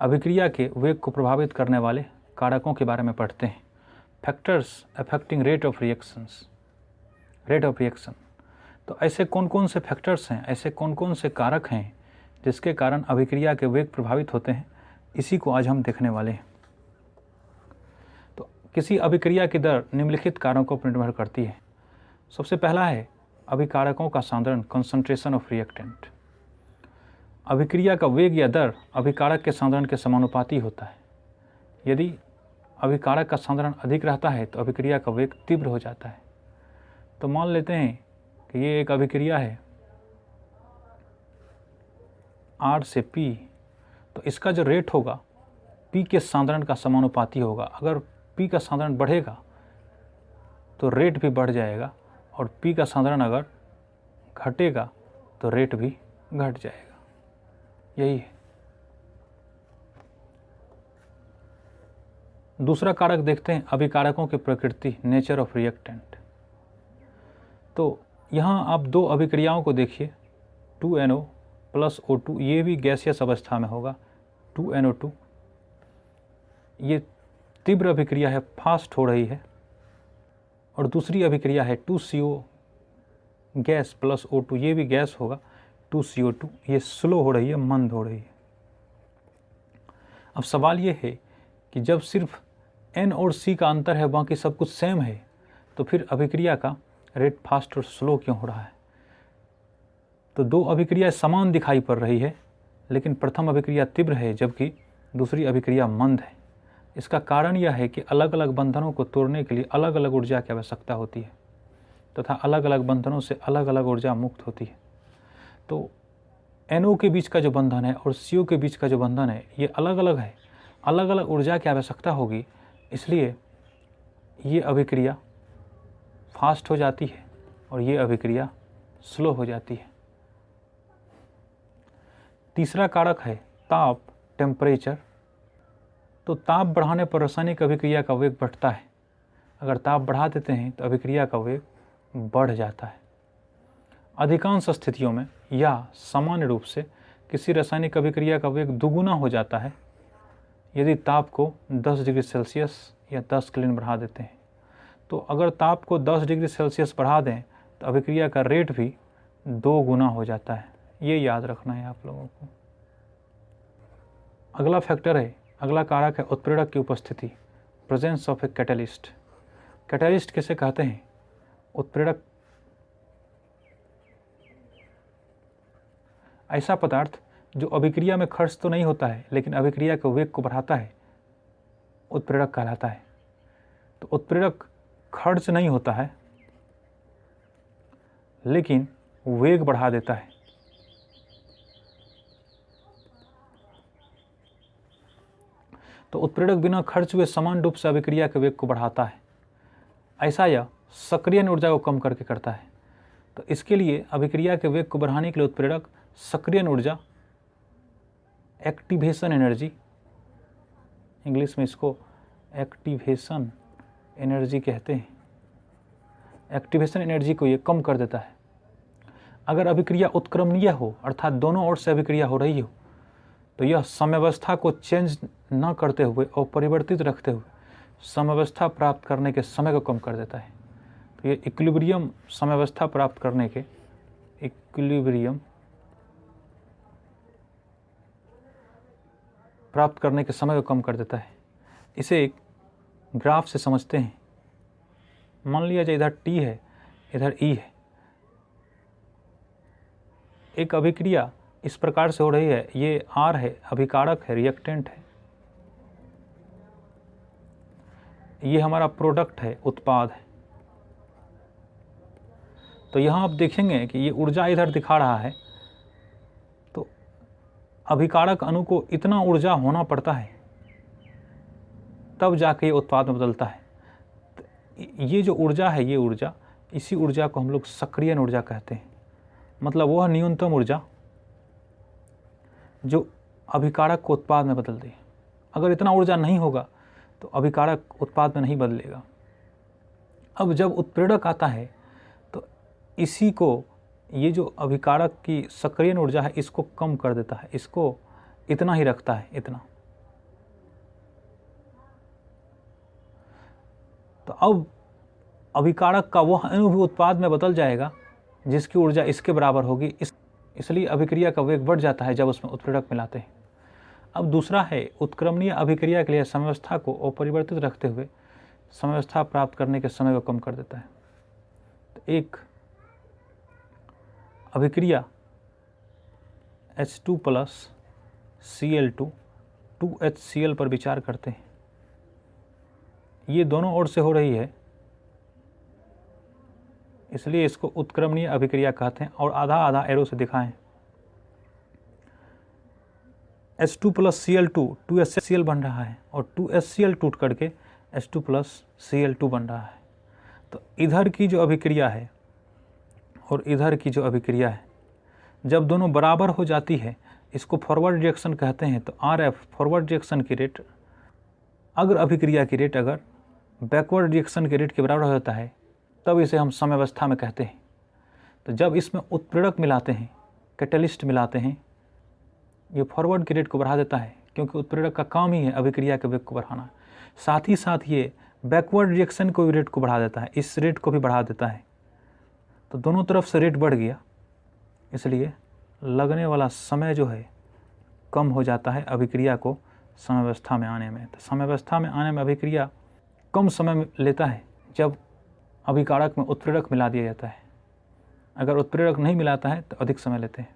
अभिक्रिया के वेग को प्रभावित करने वाले कारकों के बारे में पढ़ते हैं। Factors affecting rate of reaction. तो ऐसे कौन कौन से फैक्टर्स हैं, ऐसे कौन कौन से कारक हैं जिसके कारण अभिक्रिया के वेग प्रभावित होते हैं, इसी को आज हम देखने वाले हैं। तो किसी अभिक्रिया की दर निम्नलिखित कारकों पर निर्भर करती है। सबसे पहला है अभिकारकों का सांद्रण, कंसंट्रेशन ऑफ रिएक्टेंट। अभिक्रिया का वेग या दर अभिकारक के सांद्रण के समानुपाती होता है। यदि अभिकारक का सांद्रण अधिक रहता है तो अभिक्रिया का वेग तीव्र हो जाता है। तो मान लेते हैं कि ये एक अभिक्रिया है R से P, तो इसका जो रेट होगा P के सांद्रण का समानुपाती होगा। अगर P का सांद्रण बढ़ेगा तो रेट भी बढ़ जाएगा, और P का सांद्रण अगर घटेगा तो रेट भी घट जाएगा। यही है। दूसरा कारक देखते हैं, अभिकारकों की प्रकृति, नेचर ऑफ रिएक्टेंट। तो यहाँ आप दो अभिक्रियाओं को देखिए, 2NO प्लस O2, ये भी गैसियस अवस्था में होगा। 2NO2 ये तीव्र अभिक्रिया है, फास्ट हो रही है। और दूसरी अभिक्रिया है 2CO गैस प्लस O2, ये भी गैस होगा। 2CO2 ये स्लो हो रही है, मंद हो रही है। अब सवाल ये है कि जब सिर्फ N और C का अंतर है, बाकी सब कुछ सेम है, तो फिर अभिक्रिया का रेट फास्ट और स्लो क्यों हो रहा है? तो दो अभिक्रिया समान दिखाई पड़ रही है, लेकिन प्रथम अभिक्रिया तीव्र है जबकि दूसरी अभिक्रिया मंद है। इसका कारण यह है कि अलग अलग बंधनों को तोड़ने के लिए अलग अलग ऊर्जा की आवश्यकता होती है तथा अलग अलग बंधनों से अलग अलग ऊर्जा मुक्त होती है। तो NO के बीच का जो बंधन है और CO के बीच का जो बंधन है, ये अलग अलग है, अलग अलग ऊर्जा की आवश्यकता होगी, इसलिए ये अभिक्रिया फास्ट हो जाती है और ये अभिक्रिया स्लो हो जाती है। तीसरा कारक है ताप, टेम्परेचर। तो ताप बढ़ाने पर रासायनिक अभिक्रिया का वेग बढ़ता है। अगर ताप बढ़ा देते हैं तो अभिक्रिया का वेग बढ़ जाता है। अधिकांश स्थितियों में या सामान्य रूप से किसी रासायनिक अभिक्रिया का वेग दुगुना हो जाता है यदि ताप को 10 डिग्री सेल्सियस या 10 केल्विन बढ़ा देते हैं। तो अगर ताप को 10 डिग्री सेल्सियस बढ़ा दें तो अभिक्रिया का रेट भी 2 गुना हो जाता है। ये याद रखना है आप लोगों को। अगला फैक्टर है, अगला कारक है उत्प्रेरक की उपस्थिति, presence of a catalyst. Catalyst किसे कहते हैं? उत्प्रेरक ऐसा पदार्थ जो अभिक्रिया में खर्च तो नहीं होता है लेकिन अभिक्रिया के वेग को बढ़ाता है, उत्प्रेरक कहलाता है। तो उत्प्रेरक खर्च नहीं होता है लेकिन वेग बढ़ा देता है। तो उत्प्रेरक बिना खर्च हुए समान रूप से अभिक्रिया के वेग को बढ़ाता है। ऐसा यह सक्रियण ऊर्जा को कम करके करता है। तो इसके लिए अभिक्रिया के वेग को बढ़ाने के लिए उत्प्रेरक सक्रियण ऊर्जा, एक्टिवेशन एनर्जी, इंग्लिश में इसको एक्टिवेशन एनर्जी कहते हैं, एक्टिवेशन एनर्जी को ये कम कर देता है। अगर अभिक्रिया उत्क्रमणीय हो अर्थात दोनों ओर से अभिक्रिया हो रही हो तो यह समयावस्था को चेंज न करते हुए और परिवर्तित रखते हुए समयावस्था प्राप्त करने के समय को कम कर देता है। तो ये इक्विलिब्रियम समयावस्था प्राप्त करने के समय को कम कर देता है। इसे एक ग्राफ से समझते हैं। मान लिया जाए इधर T है, इधर E है। एक अभिक्रिया इस प्रकार से हो रही है, ये R है, अभिकारक है, रिएक्टेंट है, ये हमारा प्रोडक्ट है, उत्पाद है। तो यहाँ आप देखेंगे कि ये ऊर्जा इधर दिखा रहा है, तो अभिकारक अणु को इतना ऊर्जा होना पड़ता है तब जाके ये उत्पाद में बदलता है। ये जो ऊर्जा है, ये ऊर्जा, इसी ऊर्जा को हम लोग सक्रियण ऊर्जा कहते हैं। मतलब वह न्यूनतम ऊर्जा जो अभिकारक को उत्पाद में बदल दे। अगर इतना ऊर्जा नहीं होगा तो अभिकारक उत्पाद में नहीं बदलेगा। अब जब उत्प्रेरक आता है तो इसी को, ये जो अभिकारक की सक्रियण ऊर्जा है, इसको कम कर देता है, इसको इतना ही रखता है, इतना। तो अब अभिकारक का वह अणु भी उत्पाद में बदल जाएगा जिसकी ऊर्जा इसके बराबर होगी, इसलिए अभिक्रिया का वेग बढ़ जाता है जब उसमें उत्प्रेरक मिलाते हैं। अब दूसरा है, उत्क्रमणीय अभिक्रिया के लिए समवस्था को अपरिवर्तित रखते हुए समवस्था प्राप्त करने के समय को कम कर देता है। तो एक अभिक्रिया H2 + Cl2 2HCl पर विचार करते हैं। ये दोनों ओर से हो रही है, इसलिए इसको उत्क्रमणीय अभिक्रिया कहते हैं। और आधा आधा एरो से दिखाएं। H2 + Cl2 2HCl बन रहा है और 2HCl टूट करके H2 + Cl2 बन रहा है। तो इधर की जो अभिक्रिया है और इधर की जो अभिक्रिया है, जब दोनों बराबर हो जाती है, इसको फॉरवर्ड रिएक्शन कहते हैं। तो RF फॉरवर्ड रिएक्शन की रेट, अगर अभिक्रिया की रेट अगर बैकवर्ड रिएक्शन के रेट के बराबर होता है, तब इसे हम समवस्था में कहते हैं। तो जब इसमें उत्प्रेरक मिलाते हैं, कैटलिस्ट मिलाते हैं, ये फॉरवर्ड की रेट को बढ़ा देता है, क्योंकि उत्प्रेरक का काम ही है अभिक्रिया के वेग को बढ़ाना। साथ ही साथ ये बैकवर्ड रिएक्शन को भी रेट को बढ़ा देता है, इस रेट को भी बढ़ा देता है। तो दोनों तरफ से रेट बढ़ गया, इसलिए लगने वाला समय जो है कम हो जाता है अभिक्रिया को समवस्था में आने में। तो समवस्था में आने में अभिक्रिया कम समय लेता है जब अभिकारक में उत्प्रेरक मिला दिया जाता है। अगर उत्प्रेरक नहीं मिलाता है तो अधिक समय लेते हैं।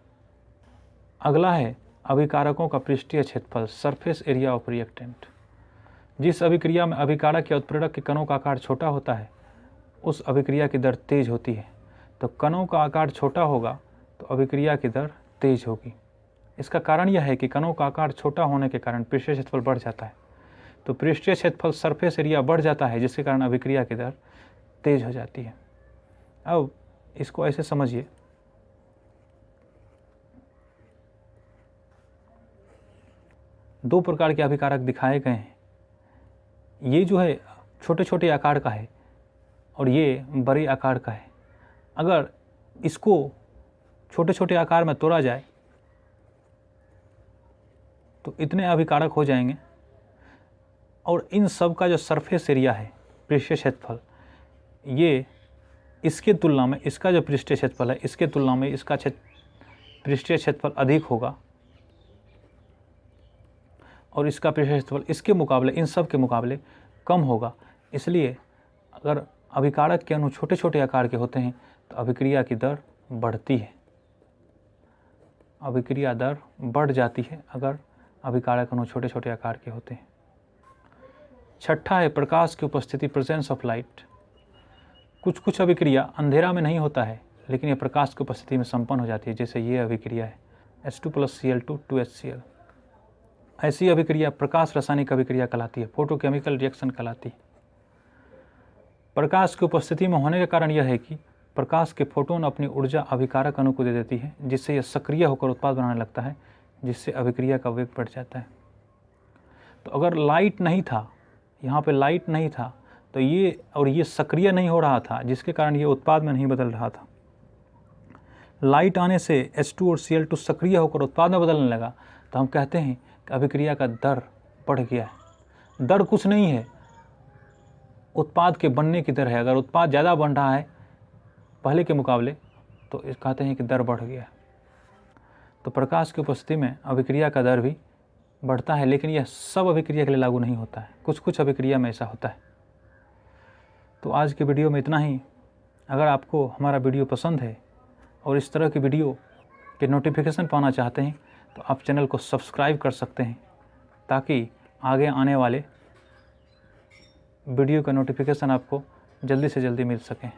अगला है अभिकारकों का पृष्ठीय क्षेत्रफल, सरफेस एरिया ऑफ रिएक्टेंट। जिस अभिक्रिया में अभिकारक या उत्प्रेरक के कणों का आकार छोटा होता है, उस अभिक्रिया की दर तेज होती है। तो कणों का आकार छोटा होगा तो अभिक्रिया की दर तेज होगी। इसका कारण यह है कि कणों का आकार छोटा होने के कारण पृष्ठीय क्षेत्रफल बढ़ जाता है। तो पृष्ठीय क्षेत्रफल सरफेस एरिया बढ़ जाता है, जिसके कारण अभिक्रिया की दर तेज हो जाती है। अब इसको ऐसे समझिए, दो प्रकार के अभिकारक दिखाए गए हैं। ये जो है छोटे छोटे आकार का है और ये बड़े आकार का है। अगर इसको छोटे छोटे आकार में तोड़ा जाए तो इतने अभिकारक हो जाएंगे, और इन सब का जो सरफेस एरिया है, पृष्ठीय क्षेत्रफल, ये इसके तुलना में, इसका जो पृष्ठीय क्षेत्रफल है इसके तुलना में इसका पृष्ठीय क्षेत्रफल अधिक होगा, और इसका पृष्ठीय क्षेत्रफल इसके मुकाबले, इन सब के मुकाबले कम होगा। इसलिए अगर अभिकारक के अणु छोटे छोटे आकार के होते हैं तो अभिक्रिया की दर बढ़ती है, अभिक्रिया दर बढ़ जाती है अगर अभिकारक अणु छोटे छोटे आकार के होते हैं। छठा है प्रकाश की उपस्थिति, प्रेजेंस ऑफ लाइट। कुछ कुछ अभिक्रिया अंधेरा में नहीं होता है, लेकिन यह प्रकाश की उपस्थिति में संपन्न हो जाती है, जैसे ये अभिक्रिया है H2 + Cl2 2HCl। ऐसी अभिक्रिया प्रकाश रासायनिक अभिक्रिया कहलाती है, फोटोकेमिकल रिएक्शन कहलाती है। प्रकाश की उपस्थिति में होने का कारण यह है कि प्रकाश के फोटोन अपनी ऊर्जा अभिकारक अणु को दे देती है, जिससे यह सक्रिय होकर उत्पाद बनाने लगता है, जिससे अभिक्रिया का वेग बढ़ जाता है। तो अगर लाइट नहीं था, यहाँ पे लाइट नहीं था, तो ये सक्रिय नहीं हो रहा था, जिसके कारण ये उत्पाद में नहीं बदल रहा था। लाइट आने से H2 और Cl2 सक्रिय होकर उत्पाद में बदलने लगा, तो हम कहते हैं कि अभिक्रिया का दर बढ़ गया है। दर कुछ नहीं है, उत्पाद के बनने की दर है। अगर उत्पाद ज़्यादा बन रहा है पहले के मुकाबले, तो कहते हैं कि दर बढ़ गया है। तो प्रकाश की उपस्थिति में अभिक्रिया का दर भी बढ़ता है, लेकिन यह सब अभिक्रिया के लिए लागू नहीं होता है, कुछ कुछ अभिक्रिया में ऐसा होता है। तो आज के वीडियो में इतना ही। अगर आपको हमारा वीडियो पसंद है और इस तरह की वीडियो के नोटिफिकेशन पाना चाहते हैं, तो आप चैनल को सब्सक्राइब कर सकते हैं, ताकि आगे आने वाले वीडियो का नोटिफिकेशन आपको जल्दी से जल्दी मिल सके।